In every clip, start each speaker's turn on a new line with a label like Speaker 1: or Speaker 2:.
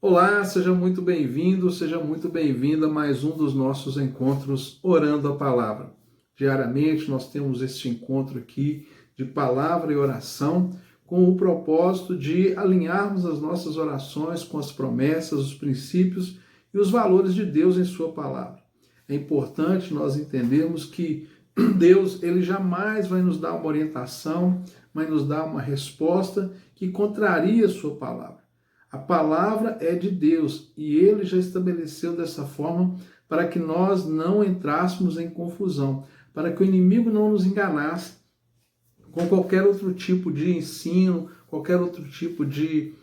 Speaker 1: Olá, seja muito bem-vindo, seja muito bem-vinda a mais um dos nossos encontros Orando a Palavra. Diariamente nós temos este encontro aqui de palavra e oração com o propósito de alinharmos as nossas orações com as promessas, os princípios e os valores de Deus em sua palavra. É importante nós entendermos que Deus, ele jamais vai nos dar uma orientação, vai nos dar uma resposta que contraria a sua palavra. A palavra é de Deus e ele já estabeleceu dessa forma para que nós não entrássemos em confusão, para que o inimigo não nos enganasse com qualquer outro tipo de ensino, qualquer outro tipo de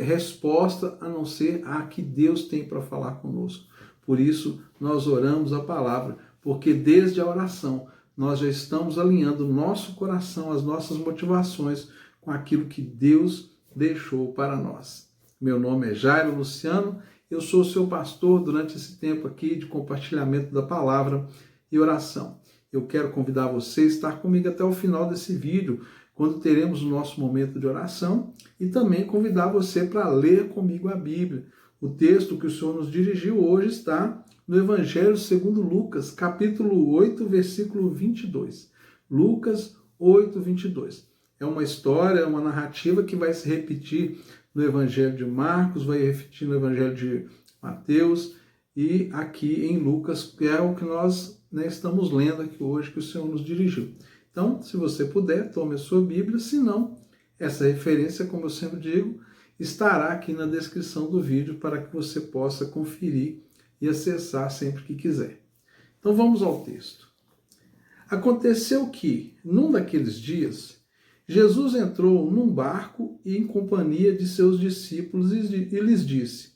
Speaker 1: resposta, a não ser a que Deus tem para falar conosco. Por isso, nós oramos a palavra, porque desde a oração nós já estamos alinhando o nosso coração, as nossas motivações com aquilo que Deus deixou para nós. Meu nome é Jairo Luciano, eu sou o seu pastor durante esse tempo aqui de compartilhamento da palavra e oração. Eu quero convidar você a estar comigo até o final desse vídeo, quando teremos o nosso momento de oração, e também convidar você para ler comigo a Bíblia. O texto que o Senhor nos dirigiu hoje está no Evangelho segundo Lucas, capítulo 8, versículo 22. Lucas 8, 22. É uma história, é uma narrativa que vai se repetir no Evangelho de Marcos, vai repetir no Evangelho de Mateus e aqui em Lucas, que é o que nós estamos lendo aqui hoje, que o Senhor nos dirigiu. Então, se você puder, tome a sua Bíblia, se não, essa referência, como eu sempre digo, estará aqui na descrição do vídeo para que você possa conferir e acessar sempre que quiser. Então vamos ao texto. Aconteceu que, num daqueles dias, Jesus entrou num barco e em companhia de seus discípulos e lhes disse: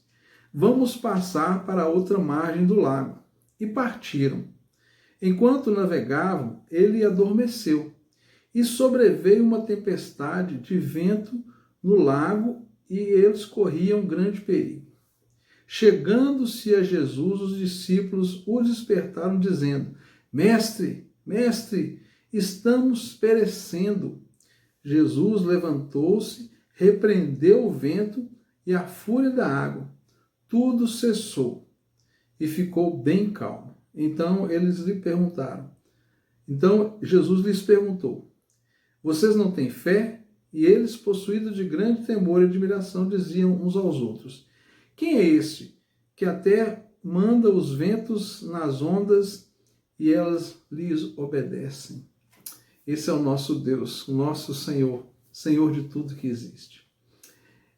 Speaker 1: "Vamos passar para a outra margem do lago." E partiram. Enquanto navegavam, ele adormeceu, e sobreveio uma tempestade de vento no lago, e eles corriam grande perigo. Chegando-se a Jesus, os discípulos o despertaram, dizendo: "Mestre, mestre, estamos perecendo." Jesus levantou-se, repreendeu o vento e a fúria da água. Tudo cessou e ficou bem calmo. Então Jesus lhes perguntou: "Vocês não têm fé?" E eles, possuídos de grande temor e admiração, diziam uns aos outros: "Quem é este que até manda os ventos nas ondas e elas lhes obedecem?" Esse é o nosso Deus, o nosso Senhor, Senhor de tudo que existe.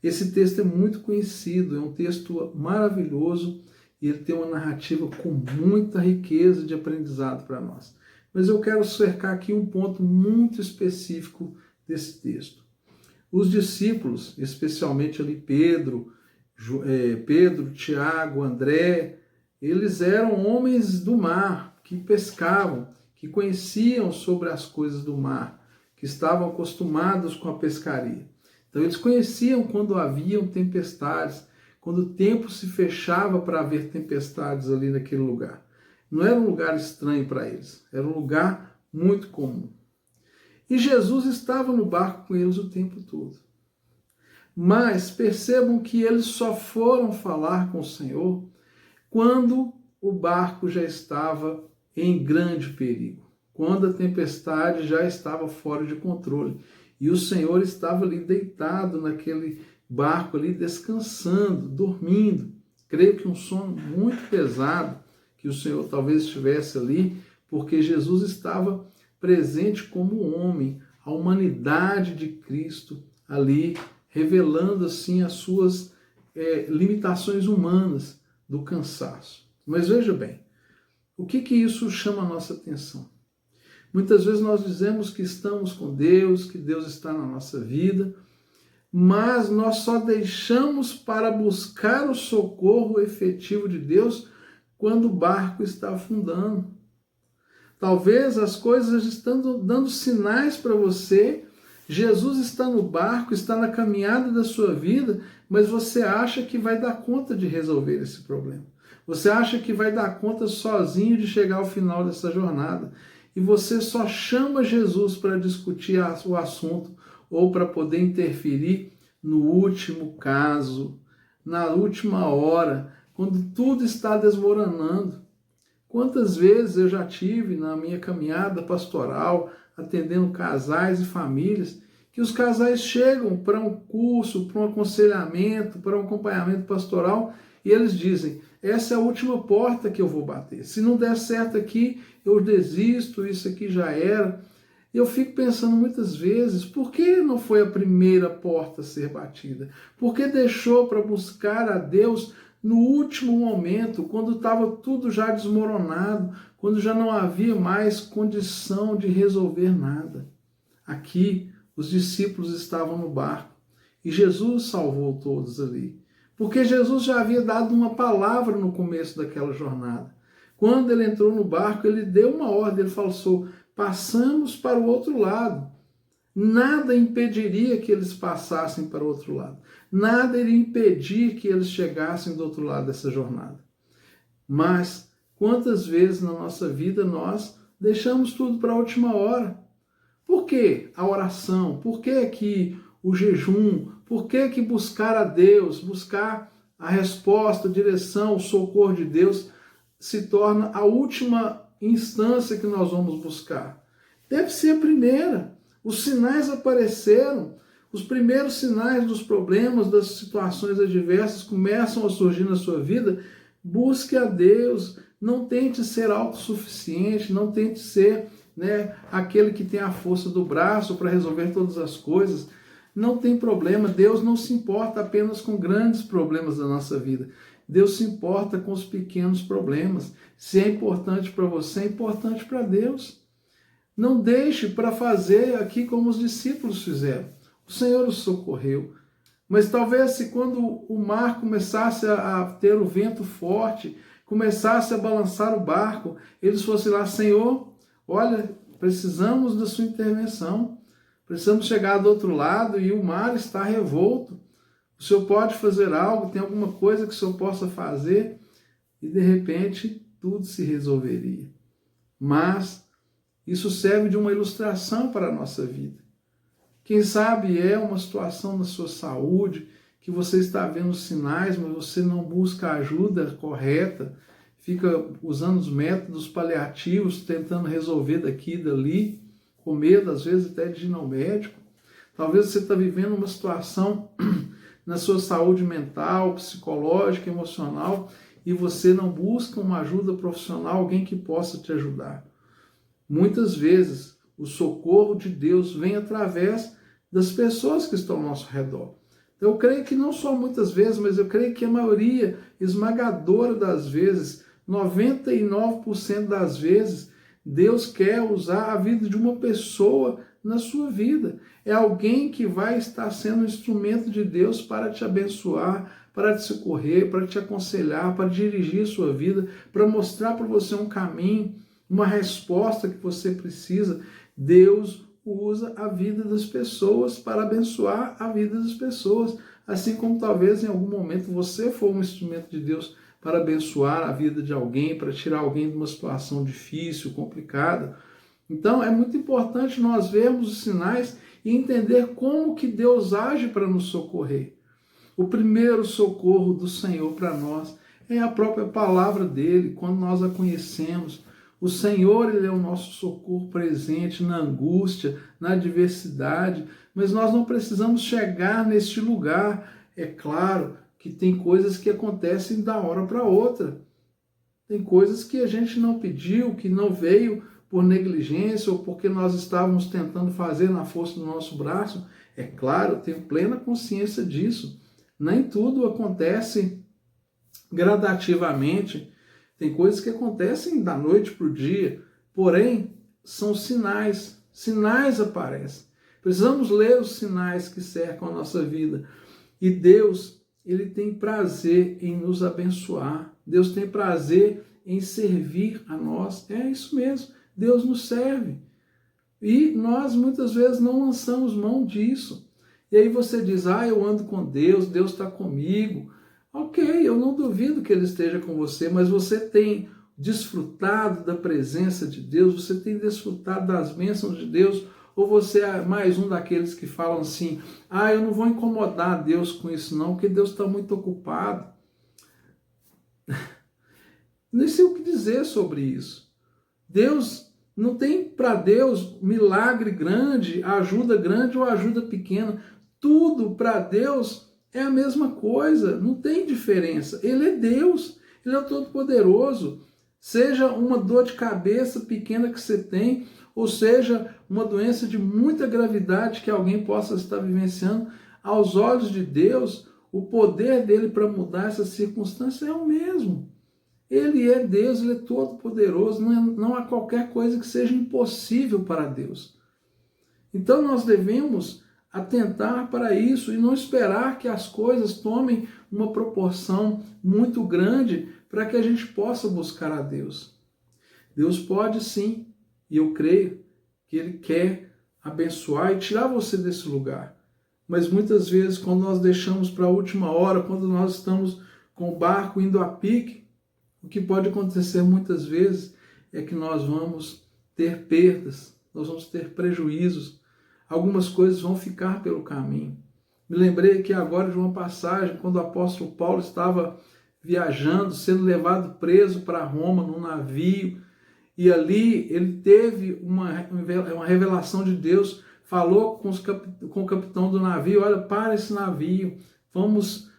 Speaker 1: Esse texto é muito conhecido, é um texto maravilhoso e ele tem uma narrativa com muita riqueza de aprendizado para nós. Mas eu quero cercar aqui um ponto muito específico desse texto. Os discípulos, especialmente ali Pedro, Tiago, André, eles eram homens do mar, que pescavam, que conheciam sobre as coisas do mar, que estavam acostumados com a pescaria. Então eles conheciam quando haviam tempestades, quando o tempo se fechava para haver tempestades ali naquele lugar. Não era um lugar estranho para eles, era um lugar muito comum. E Jesus estava no barco com eles o tempo todo. Mas percebam que eles só foram falar com o Senhor quando o barco já estava em grande perigo, quando a tempestade já estava fora de controle e o Senhor estava ali deitado naquele barco ali, descansando, dormindo. Creio que um sono muito pesado que o Senhor talvez estivesse ali, porque Jesus estava presente como homem, a humanidade de Cristo ali, revelando assim as suas limitações humanas do cansaço. Mas veja bem, o que isso chama a nossa atenção? Muitas vezes nós dizemos que estamos com Deus, que Deus está na nossa vida, mas nós só deixamos para buscar o socorro efetivo de Deus quando o barco está afundando. Talvez as coisas estão dando sinais para você, Jesus está no barco, está na caminhada da sua vida, mas você acha que vai dar conta de resolver esse problema. Você acha que vai dar conta sozinho de chegar ao final dessa jornada. E você só chama Jesus para discutir o assunto ou para poder interferir no último caso, na última hora, quando tudo está desmoronando. Quantas vezes eu já tive na minha caminhada pastoral, atendendo casais e famílias, que os casais chegam para um curso, para um aconselhamento, para um acompanhamento pastoral, e eles dizem, essa é a última porta que eu vou bater. Se não der certo aqui, eu desisto, isso aqui já era. Eu fico pensando muitas vezes, por que não foi a primeira porta a ser batida? Por que deixou para buscar a Deus no último momento, quando estava tudo já desmoronado, quando já não havia mais condição de resolver nada? Aqui, os discípulos estavam no barco e Jesus salvou todos ali. Porque Jesus já havia dado uma palavra no começo daquela jornada. Quando ele entrou no barco, ele deu uma ordem, ele falou, passamos para o outro lado. Nada impediria que eles passassem para o outro lado. Nada iria impedir que eles chegassem do outro lado dessa jornada. Mas, quantas vezes na nossa vida nós deixamos tudo para a última hora? Por que a oração? Por que aqui o jejum? Por que buscar a Deus, buscar a resposta, a direção, o socorro de Deus se torna a última instância que nós vamos buscar? Deve ser a primeira. Os sinais apareceram, os primeiros sinais dos problemas, das situações adversas começam a surgir na sua vida. Busque a Deus, não tente ser autossuficiente, não tente ser aquele que tem a força do braço para resolver todas as coisas. Não tem problema, Deus não se importa apenas com grandes problemas da nossa vida. Deus se importa com os pequenos problemas. Se é importante para você, é importante para Deus. Não deixe para fazer aqui como os discípulos fizeram. O Senhor os socorreu. Mas talvez se quando o mar começasse a ter o vento forte, começasse a balançar o barco, eles fossem lá, Senhor, olha, precisamos da sua intervenção. Precisamos chegar do outro lado e o mar está revolto. O Senhor pode fazer algo, tem alguma coisa que o Senhor possa fazer? E de repente tudo se resolveria. Mas isso serve de uma ilustração para a nossa vida. Quem sabe é uma situação na sua saúde, que você está vendo sinais, mas você não busca a ajuda correta, fica usando os métodos paliativos, tentando resolver daqui e dali, com medo, às vezes, até de ir ao médico. Talvez você está vivendo uma situação na sua saúde mental, psicológica, emocional, e você não busca uma ajuda profissional, alguém que possa te ajudar. Muitas vezes, o socorro de Deus vem através das pessoas que estão ao nosso redor. Eu creio que não só muitas vezes, mas eu creio que a maioria esmagadora das vezes, 99% das vezes, Deus quer usar a vida de uma pessoa na sua vida. É alguém que vai estar sendo um instrumento de Deus para te abençoar, para te socorrer, para te aconselhar, para dirigir sua vida, para mostrar para você um caminho, uma resposta que você precisa. Deus usa a vida das pessoas para abençoar a vida das pessoas, assim como talvez em algum momento você for um instrumento de Deus para abençoar a vida de alguém, para tirar alguém de uma situação difícil, complicada. Então é muito importante nós vermos os sinais e entender como que Deus age para nos socorrer. O primeiro socorro do Senhor para nós é a própria palavra dele, quando nós a conhecemos. O Senhor, ele é o nosso socorro presente na angústia, na adversidade, mas nós não precisamos chegar neste lugar. É claro que tem coisas que acontecem da hora para outra. Tem coisas que a gente não pediu, que não veio por negligência ou porque nós estávamos tentando fazer na força do nosso braço. É claro, eu tenho plena consciência disso. Nem tudo acontece gradativamente. Tem coisas que acontecem da noite para o dia, porém, são sinais. Sinais aparecem. Precisamos ler os sinais que cercam a nossa vida. E Deus, ele tem prazer em nos abençoar. Deus tem prazer em servir a nós. É isso mesmo. Deus nos serve. E nós, muitas vezes, não lançamos mão disso. E aí você diz, eu ando com Deus, Deus está comigo. Ok, eu não duvido que Ele esteja com você, mas você tem desfrutado da presença de Deus, você tem desfrutado das bênçãos de Deus, Ou você é mais um daqueles que falam assim, eu não vou incomodar Deus com isso não, porque Deus está muito ocupado. Nem sei o que dizer sobre isso. Deus, não tem para Deus milagre grande, ajuda grande ou ajuda pequena. Tudo para Deus é a mesma coisa, não tem diferença. Ele é Deus, Ele é o Todo-Poderoso. Seja uma dor de cabeça pequena que você tem, ou seja, uma doença de muita gravidade que alguém possa estar vivenciando, aos olhos de Deus, o poder dele para mudar essa circunstância é o mesmo. Ele é Deus, Ele é todo-poderoso, não há qualquer coisa que seja impossível para Deus. Então nós devemos atentar para isso e não esperar que as coisas tomem uma proporção muito grande para que a gente possa buscar a Deus. Deus pode sim, e eu creio que Ele quer abençoar e tirar você desse lugar. Mas muitas vezes, quando nós deixamos para a última hora, quando nós estamos com o barco indo a pique, o que pode acontecer muitas vezes é que nós vamos ter perdas, nós vamos ter prejuízos, algumas coisas vão ficar pelo caminho. Me lembrei aqui agora de uma passagem, quando o apóstolo Paulo estava viajando, sendo levado preso para Roma num navio, e ali ele teve uma revelação de Deus, falou com o capitão do navio, olha, para esse navio, vamos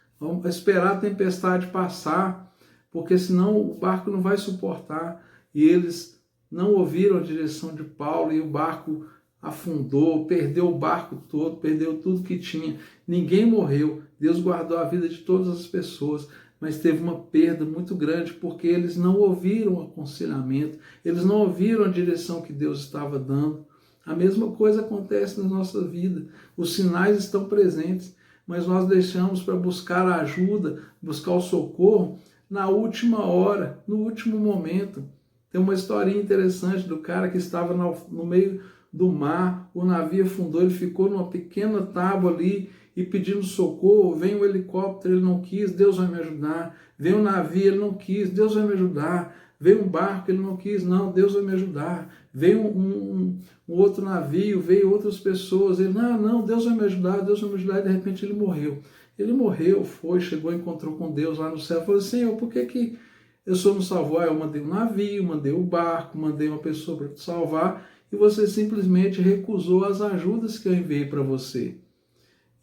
Speaker 1: esperar a tempestade passar, porque senão o barco não vai suportar. E eles não ouviram a direção de Paulo e o barco afundou, perdeu o barco todo, perdeu tudo que tinha. Ninguém morreu, Deus guardou a vida de todas as pessoas, mas teve uma perda muito grande porque eles não ouviram o aconselhamento, eles não ouviram a direção que Deus estava dando. A mesma coisa acontece na nossa vida, os sinais estão presentes, mas nós deixamos para buscar a ajuda, buscar o socorro, na última hora, no último momento. Tem uma historinha interessante do cara que estava no meio do mar, o navio afundou, ele ficou numa pequena tábua ali e pedindo socorro, vem o helicóptero, ele não quis, Deus vai me ajudar, vem o navio, ele não quis, Deus vai me ajudar, veio um barco, ele não quis, não, Deus vai me ajudar, veio um outro navio, veio outras pessoas, ele, não, Deus vai me ajudar, Deus vai me ajudar, e de repente ele morreu. Ele morreu, chegou, encontrou com Deus lá no céu, falou, Senhor, por que eu só não salvou? Eu mandei um navio, mandei um barco, mandei uma pessoa para te salvar, e você simplesmente recusou as ajudas que eu enviei para você.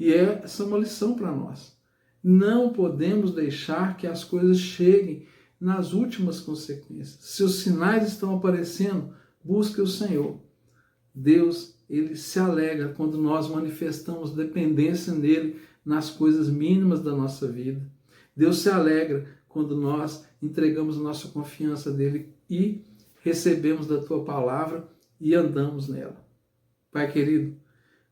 Speaker 1: E essa é uma lição para nós. Não podemos deixar que as coisas cheguem nas últimas consequências. Se os sinais estão aparecendo, busque o Senhor. Deus, Ele se alegra quando nós manifestamos dependência nele nas coisas mínimas da nossa vida. Deus se alegra quando nós entregamos a nossa confiança nele e recebemos da tua palavra e andamos nela. Pai querido,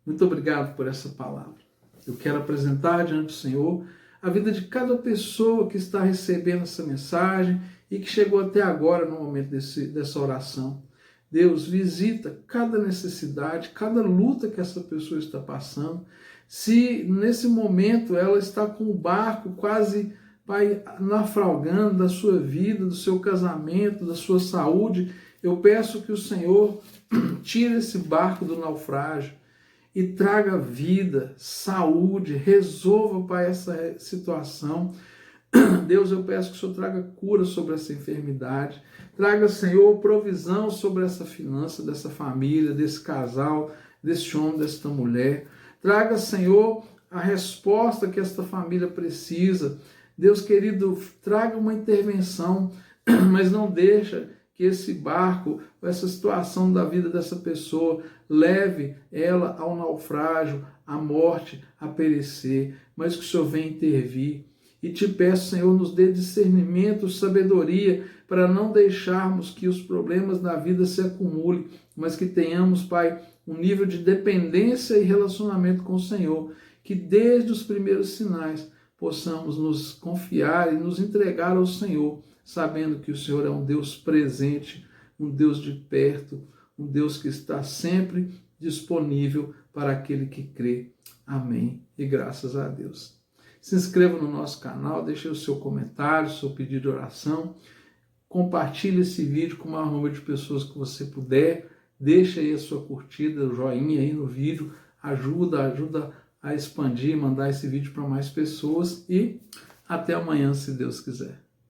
Speaker 1: muito obrigado por essa palavra. Eu quero apresentar diante do Senhor a vida de cada pessoa que está recebendo essa mensagem e que chegou até agora no momento dessa oração. Deus, visita cada necessidade, cada luta que essa pessoa está passando. Se nesse momento ela está com o barco quase, Pai, naufragando da sua vida, do seu casamento, da sua saúde, eu peço que o Senhor tire esse barco do naufrágio e traga vida, saúde, resolva, Pai, essa situação. Deus, eu peço que o Senhor traga cura sobre essa enfermidade, traga, Senhor, provisão sobre essa finança dessa família, desse casal, desse homem, desta mulher. Traga, Senhor, a resposta que esta família precisa. Deus querido, traga uma intervenção, mas não deixa que esse barco, essa situação da vida dessa pessoa, leve ela ao naufrágio, à morte, a perecer, mas que o Senhor venha intervir. E te peço, Senhor, nos dê discernimento, sabedoria, para não deixarmos que os problemas da vida se acumulem, mas que tenhamos, Pai, um nível de dependência e relacionamento com o Senhor, que desde os primeiros sinais possamos nos confiar e nos entregar ao Senhor, sabendo que o Senhor é um Deus presente, um Deus de perto, um Deus que está sempre disponível para aquele que crê. Amém. E graças a Deus. Se inscreva no nosso canal, deixe o seu comentário, o seu pedido de oração, compartilhe esse vídeo com o maior número de pessoas que você puder. deixa aí a sua curtida, o joinha aí no vídeo, ajuda a expandir, mandar esse vídeo para mais pessoas e até amanhã, se Deus quiser.